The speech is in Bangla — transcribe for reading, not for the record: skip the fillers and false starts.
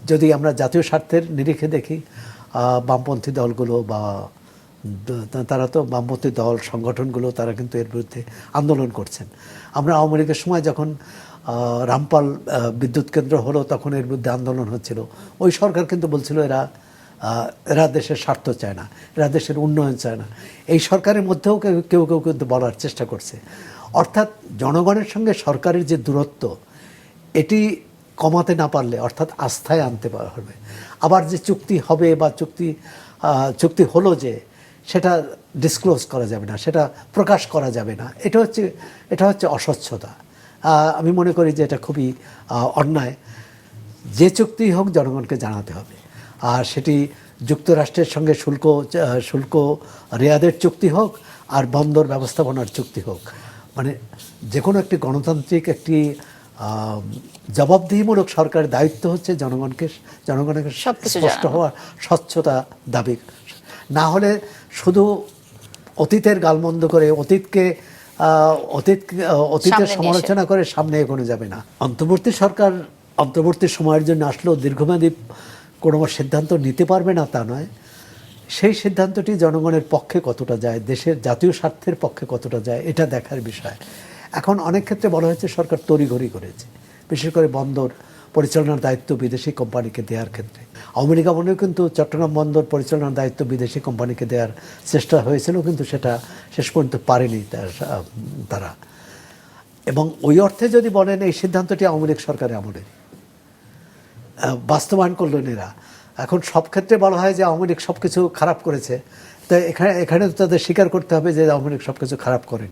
যদি আমরা জাতীয় স্বার্থের নিরিখে দেখি, বামপন্থী দলগুলো বা তারা তো বামপন্থী দল সংগঠনগুলো তারা কিন্তু এর বিরুদ্ধে আন্দোলন করছেন। আমরা আওয়ামী লীগের সময় যখন রামপাল বিদ্যুৎ কেন্দ্র হলো তখন এর বিরুদ্ধে আন্দোলন হচ্ছিল। ওই সরকার কিন্তু বলছিল এরা দেশের স্বার্থ চায় না, এরা দেশের উন্নয়ন চায় না। এই সরকারের মধ্যেও কেউ কেউ কিন্তু বলার চেষ্টা করছে। অর্থাৎ জনগণের সঙ্গে সরকারের যে দূরত্ব, এটি কমাতে না পারলে, অর্থাৎ আস্থায় আনতে পারবে, আবার যে চুক্তি হবে বা চুক্তি হলো যে সেটা ডিসক্লোজ করা যাবে না, সেটা প্রকাশ করা যাবে না, এটা হচ্ছে অস্বচ্ছতা। আমি মনে করি যে এটা খুবই অন্যায়। যে চুক্তি হোক জনগণকে জানাতে হবে, আর সেটি যুক্তরাষ্ট্রের সঙ্গে শুল্ক রেয়াদের চুক্তি হোক আর বন্দর ব্যবস্থাপনার চুক্তি হোক, মানে যে কোনো একটি গণতান্ত্রিক একটি জবাবদিহিমূলক সরকারের দায়িত্ব হচ্ছে জনগণের স্পষ্ট হওয়া, স্বচ্ছতা দাবি। না হলে শুধু অতীতের গালমন্দ করে অতীতের সমালোচনা করে সামনে এগোনো যাবে না। অন্তর্বর্তী সময়ের জন্য আসলেও দীর্ঘমেয়াদী কোনো সিদ্ধান্ত নিতে পারবে না তা নয়, সেই সিদ্ধান্তটি জনগণের পক্ষে কতটা যায়, দেশের জাতীয় স্বার্থের পক্ষে কতটা যায়, এটা দেখার বিষয়। এখন অনেক ক্ষেত্রে বলা হয়েছে সরকার তড়িঘড়ি করেছে, বিশেষ করে বন্দর পরিচালনার দায়িত্ব বিদেশি কোম্পানিকে দেওয়ার ক্ষেত্রে। আওয়ামী লীগ আমলেও কিন্তু চট্টগ্রাম বন্দর পরিচালনার দায়িত্ব বিদেশি কোম্পানিকে দেওয়ার চেষ্টা হয়েছিল, কিন্তু সেটা শেষ পর্যন্ত পারেনি তারা। এবং ওই অর্থে যদি বলেন এই সিদ্ধান্তটি আওয়ামী লীগ সরকারের আমলে বাস্তবায়ন করলেন এরা। এখন সব ক্ষেত্রে বলা হয় যে আওয়ামী লীগ সব কিছু খারাপ করেছে, তো এখানে তো তাদের স্বীকার করতে হবে যে আওয়ামী লীগ সব কিছু খারাপ করেনি।